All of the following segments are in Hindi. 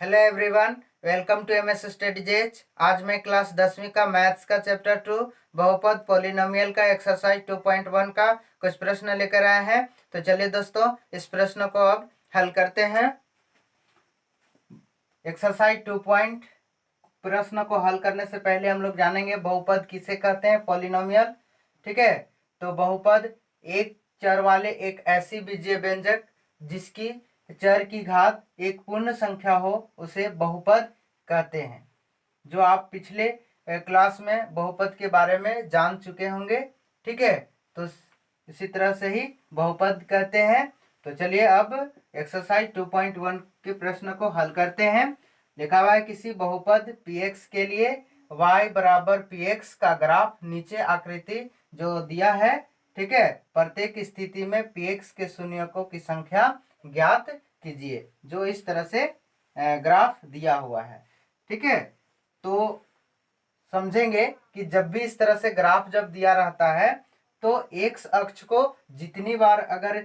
Hello everyone, welcome to MS studies. आज मैं क्लास 10वीं का मैथ्स का चैप्टर 2 बहुपद पॉलिनोमियल का एक्सरसाइज 2.1 का कुछ प्रश्न लेकर आए हैं। तो चलिए दोस्तों, इस प्रश्न को अब हल करते हैं। एक्सरसाइज 2 प्रश्न को हल करने से पहले हम लोग जानेंगे बहुपद किसे कहते हैं, पॉलिनोमियल। ठीक है, तो बहुपद एक चर वाले एक ऐसी बीजीय व्यंजक जिसकी चर की घात एक पूर्ण संख्या हो उसे बहुपद कहते हैं। जो आप पिछले क्लास में बहुपद के बारे में जान चुके होंगे। ठीक है, तो इसी तरह से ही बहुपद कहते हैं। तो चलिए अब एक्सरसाइज 2.1 के प्रश्न को हल करते हैं। लिखा हुआ है किसी बहुपद px के लिए y बराबर px का ग्राफ नीचे आकृति जो दिया है। ठीक है, प्रत्येक स्थिति में px के शून्यकों की संख्या ज्ञात कीजिए। जो इस तरह से ग्राफ दिया हुआ है। ठीक है, तो समझेंगे कि जब भी इस तरह से ग्राफ जब दिया रहता है तो एक्स अक्ष को जितनी बार अगर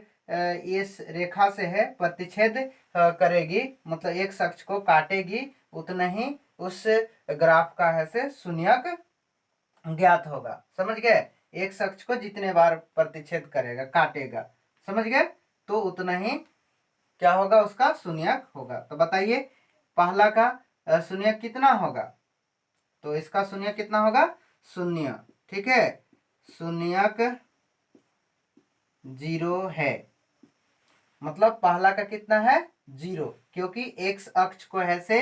इस रेखा से है प्रतिच्छेद करेगी, मतलब एक्स अक्ष को काटेगी, उतना ही उस ग्राफ का है से शून्यक ज्ञात होगा। समझ गए? एक्स अक्ष को जितने बार प्रतिच्छेद करेगा, काटेगा, समझ गए, तो उतना ही क्या होगा, उसका शून्यक होगा। तो बताइए पहला का शून्यक कितना होगा? तो इसका शून्यक कितना होगा? शून्य। ठीक है, शून्यक 0 है, मतलब पहला का कितना है? 0, क्योंकि एक्स अक्ष को ऐसे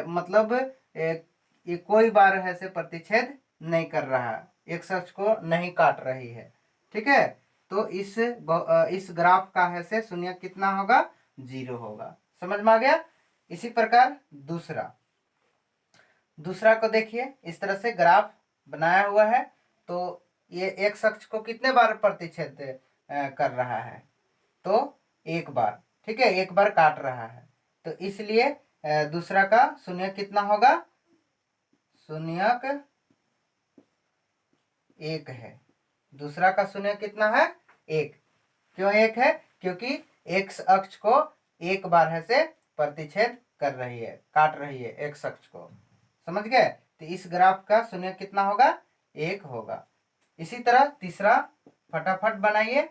मतलब ये कोई बार ऐसे प्रतिच्छेद नहीं कर रहा है, एक्स अक्ष को नहीं काट रही है। ठीक है, तो इस ग्राफ का है से शून्य कितना होगा? 0 होगा। समझ में आ गया? इसी प्रकार दूसरा को देखिए, इस तरह से ग्राफ बनाया हुआ है। तो ये एक्स अक्ष को कितने बार प्रतिच्छेद कर रहा है? तो एक बार। ठीक है, एक बार काट रहा है, तो इसलिए दूसरा का शून्य कितना होगा? शून्यक 1 है। दूसरा का शून्य कितना है? 1। क्यों 1 है? क्योंकि एक्स अक्ष को एक बार है से प्रतिच्छेद कर रही है, काट रही है एक्स अक्ष को। समझ गए? तो इस ग्राफ का शून्य कितना होगा? 1 होगा। इसी तरह तीसरा फटाफट बनाइए।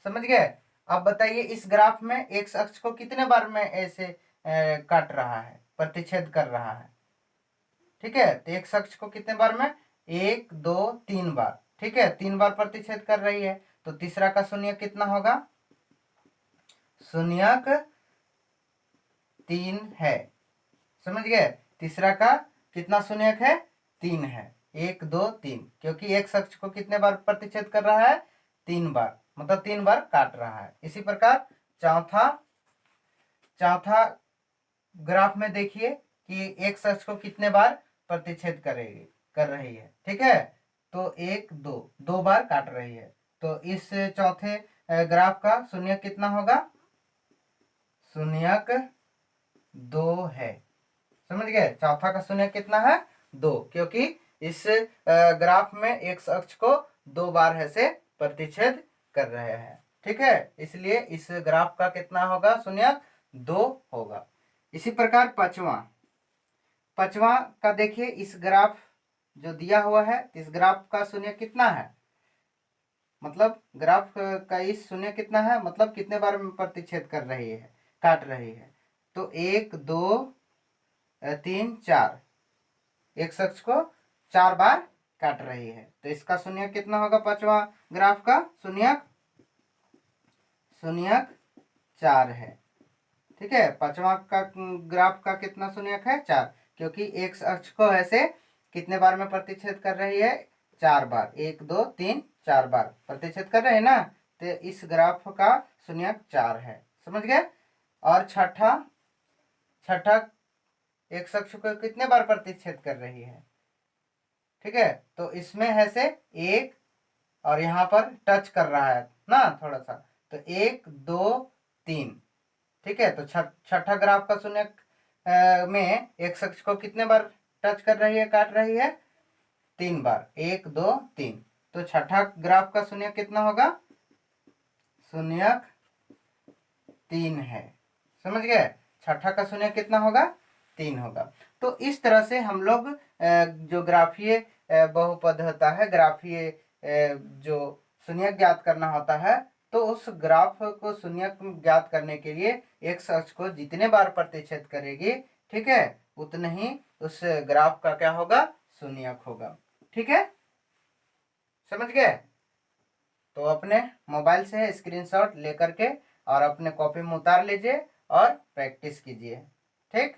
समझ गए? अब बताइए इस ग्राफ में एक्स अक्ष को कितने बार में ऐसे काट रहा है, प्रतिच्छेद कर रहा है? ठीक है, तो एक्स अक्ष को कितने बार में? 1 2 3 बार। ठीक है, 3 बार प्रतिच्छेद कर रही है, तो तीसरा का शून्य कितना होगा? शून्यक 3 है। समझ गए? तीसरा का कितना शून्यक है? 3 है। 1 2 3, क्योंकि एक्स अक्ष को कितने बार प्रतिच्छेद कर रहा है? 3 बार, मतलब 3 बार काट रहा है। इसी प्रकार चौथा ग्राफ में देखिए कि एक्स अक्ष को कितने बार प्रतिच्छेद कर रही है। ठीक है, तो 1 2 2 बार काट रही है, तो इस चौथे ग्राफ का शून्य कितना होगा? शून्यक 2 है। समझ गए? चौथा का शून्य कितना है? 2, क्योंकि इस ग्राफ में एक्स अक्ष को 2 बार है से प्रतिच्छेद कर रहे हैं। ठीक है, इसलिए इस ग्राफ का कितना होगा? शून्य 2 होगा। इसी प्रकार पांचवा का देखिए, इस ग्राफ जो दिया हुआ है, इस ग्राफ का शून्य कितना है? मतलब ग्राफ का इस शून्य कितना है, मतलब कितने बार में प्रतिच्छेद कर रही है, काट रही है? तो 1 2 3 4, एक अक्ष को 4 बार काट रही है, तो इसका शून्य कितना होगा? पांचवा ग्राफ का शून्यक 4 है। ठीक है, पांचवा का ग्राफ का कितना शून्यक है? 4, क्योंकि एक अक्ष को ऐसे कितने बार में प्रतिच्छेद कर रही है? 4 बार। 1 2 3 4 बार प्रतिच्छेद कर रहे हैं ना, तो इस ग्राफ का शून्यक 4 है। समझ गए? और छठा एक अक्ष को कितने बार प्रतिच्छेद कर रही है? ठीक है, तो इसमें है से 1 और यहाँ पर टच कर रहा है ना थोड़ा सा, तो 1 2 3। ठीक है, तो छठा ग्राफ का शून्य में एक्स अक्ष को कितने बार टच कर रही है, काट रही है? 3 बार। 1 2 3, तो छठा ग्राफ का शून्य कितना होगा? शून्यक 3 है। समझ गए? छठा का शून्य कितना होगा? 3 होगा। तो इस तरह से हम लोग जो ग्राफीय बहुपद होता है, ग्राफीय जो शून्यक ज्ञात करना होता है, तो उस ग्राफ को शून्यक ज्ञात करने के लिए एक्स अक्ष को जितने बार प्रतिच्छेद करेगी, ठीक है, उतने ही उस ग्राफ का क्या होगा, शून्यक होगा। ठीक है, समझ गए? तो अपने मोबाइल से स्क्रीनशॉट लेकर के और अपने कॉपी में उतार लीजिए और प्रैक्टिस कीजिए। ठीक।